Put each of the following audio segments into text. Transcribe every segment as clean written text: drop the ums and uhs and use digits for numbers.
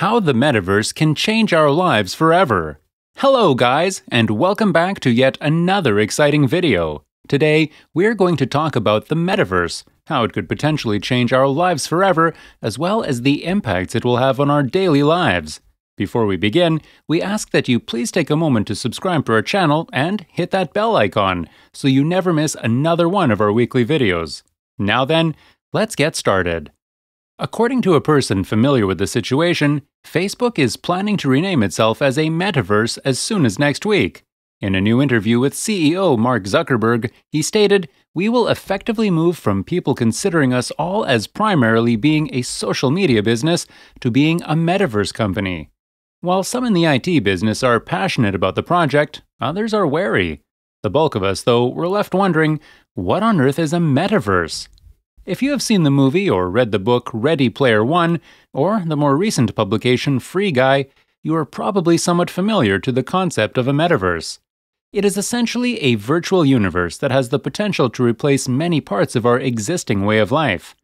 How the Metaverse Can Change Our Lives Forever. Hello guys, and welcome back to yet another exciting video. Today, we're going to talk about the Metaverse, how it could potentially change our lives forever, as well as the impacts it will have on our daily lives. Before we begin, we ask that you please take a moment to subscribe to our channel and hit that bell icon so you never miss another one of our weekly videos. Now then, let's get started. According to a person familiar with the situation, Facebook is planning to rename itself as a Metaverse as soon as next week. In a new interview with CEO Mark Zuckerberg, he stated, "We will effectively move from people considering us all as primarily being a social media business to being a Metaverse company." While some in the IT business are passionate about the project, others are wary. The bulk of us, though, were left wondering, what on earth is a Metaverse? If you have seen the movie or read the book Ready Player One, or the more recent publication Free Guy, you are probably somewhat familiar to the concept of a metaverse. It is essentially a virtual universe that has the potential to replace many parts of our existing way of life.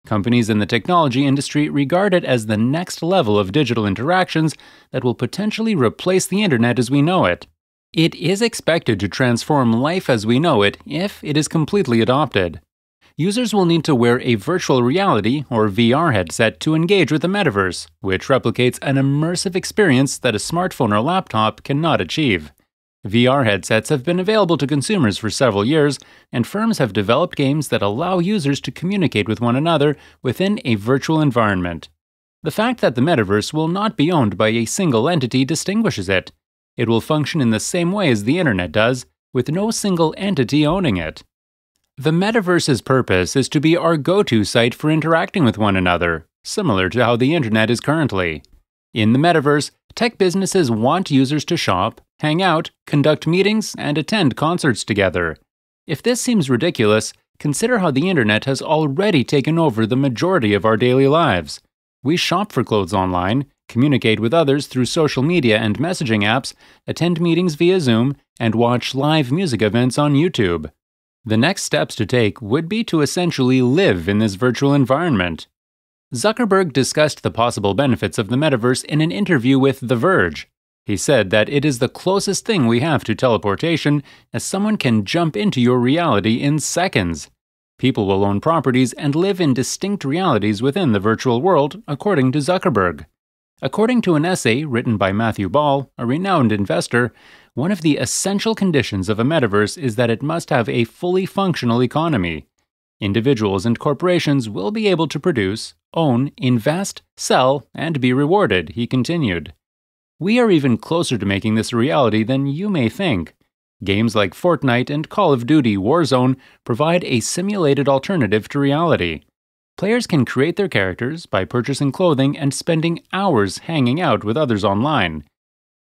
Companies in the technology industry regard it as the next level of digital interactions that will potentially replace the internet as we know it. It is expected to transform life as we know it if it is completely adopted. Users will need to wear a virtual reality or VR headset to engage with the metaverse, which replicates an immersive experience that a smartphone or laptop cannot achieve. VR headsets have been available to consumers for several years, and firms have developed games that allow users to communicate with one another within a virtual environment. The fact that the metaverse will not be owned by a single entity distinguishes it. It will function in the same way as the internet does, with no single entity owning it. The metaverse's purpose is to be our go-to site for interacting with one another, similar to how the internet is currently. In the metaverse, tech businesses want users to shop, hang out, conduct meetings, and attend concerts together. If this seems ridiculous, consider how the internet has already taken over the majority of our daily lives. We shop for clothes online, communicate with others through social media and messaging apps, attend meetings via Zoom, and watch live music events on YouTube. The next steps to take would be to essentially live in this virtual environment. Zuckerberg discussed the possible benefits of the metaverse in an interview with The Verge. He said that it is the closest thing we have to teleportation, as someone can jump into your reality in seconds. People will own properties and live in distinct realities within the virtual world, according to Zuckerberg. According to an essay written by Matthew Ball, a renowned investor, one of the essential conditions of a metaverse is that it must have a fully functional economy. Individuals and corporations will be able to produce, own, invest, sell, and be rewarded, he continued. We are even closer to making this a reality than you may think. Games like Fortnite and Call of Duty Warzone provide a simulated alternative to reality. Players can create their characters by purchasing clothing and spending hours hanging out with others online.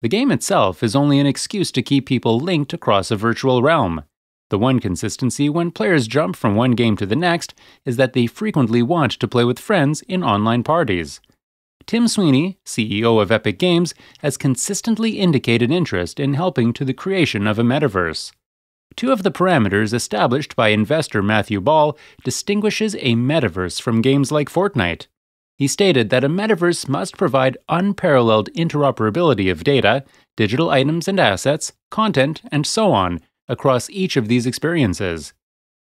The game itself is only an excuse to keep people linked across a virtual realm. The one consistency when players jump from one game to the next is that they frequently want to play with friends in online parties. Tim Sweeney, CEO of Epic Games, has consistently indicated interest in helping to the creation of a metaverse. Two of the parameters established by investor Matthew Ball distinguishes a metaverse from games like Fortnite. He stated that a metaverse must provide unparalleled interoperability of data, digital items and assets, content, and so on across each of these experiences.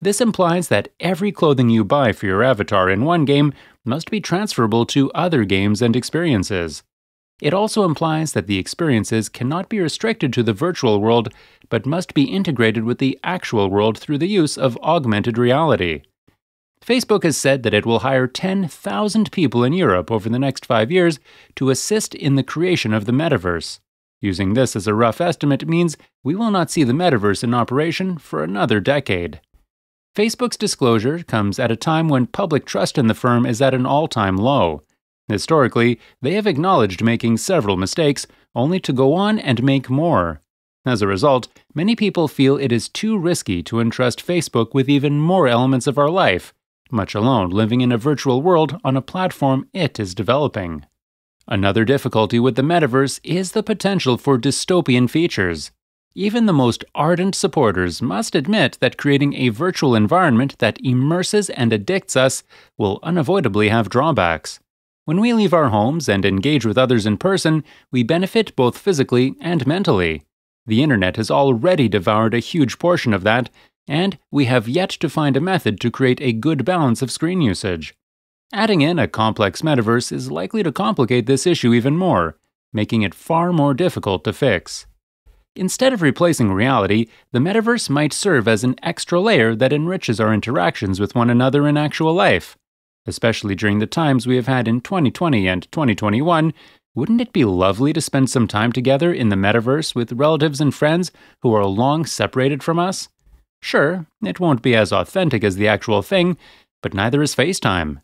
This implies that every clothing you buy for your avatar in one game must be transferable to other games and experiences. It also implies that the experiences cannot be restricted to the virtual world, but must be integrated with the actual world through the use of augmented reality. Facebook has said that it will hire 10,000 people in Europe over the next 5 years to assist in the creation of the metaverse. Using this as a rough estimate means we will not see the metaverse in operation for another decade. Facebook's disclosure comes at a time when public trust in the firm is at an all-time low. Historically, they have acknowledged making several mistakes, only to go on and make more. As a result, many people feel it is too risky to entrust Facebook with even more elements of our life, much alone living in a virtual world on a platform it is developing. Another difficulty with the metaverse is the potential for dystopian features. Even the most ardent supporters must admit that creating a virtual environment that immerses and addicts us will unavoidably have drawbacks. When we leave our homes and engage with others in person, we benefit both physically and mentally. The internet has already devoured a huge portion of that, and we have yet to find a method to create a good balance of screen usage. Adding in a complex metaverse is likely to complicate this issue even more, making it far more difficult to fix. Instead of replacing reality, the metaverse might serve as an extra layer that enriches our interactions with one another in actual life. Especially during the times we have had in 2020 and 2021, wouldn't it be lovely to spend some time together in the metaverse with relatives and friends who are long separated from us? Sure, it won't be as authentic as the actual thing, but neither is FaceTime.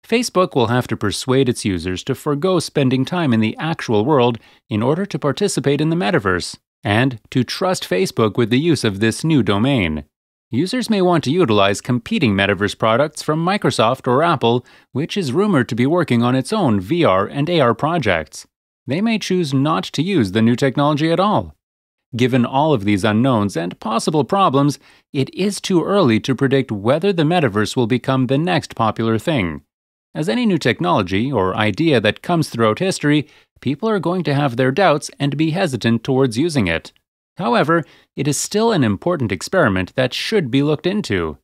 Facebook will have to persuade its users to forgo spending time in the actual world in order to participate in the metaverse, and to trust Facebook with the use of this new domain. Users may want to utilize competing metaverse products from Microsoft or Apple, which is rumored to be working on its own VR and AR projects. They may choose not to use the new technology at all. Given all of these unknowns and possible problems, it is too early to predict whether the metaverse will become the next popular thing. As any new technology or idea that comes throughout history, people are going to have their doubts and be hesitant towards using it. However, it is still an important experiment that should be looked into.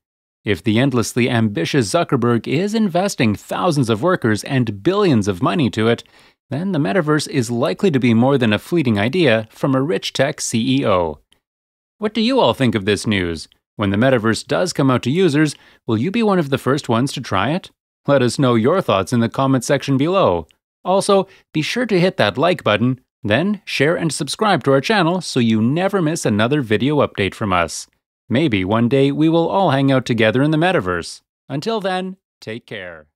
If the endlessly ambitious Zuckerberg is investing thousands of workers and billions of money to it, then the metaverse is likely to be more than a fleeting idea from a rich tech CEO. What do you all think of this news? When the metaverse does come out to users, will you be one of the first ones to try it? Let us know your thoughts in the comments section below. Also, be sure to hit that like button, then share and subscribe to our channel so you never miss another video update from us. Maybe one day we will all hang out together in the metaverse. Until then, take care.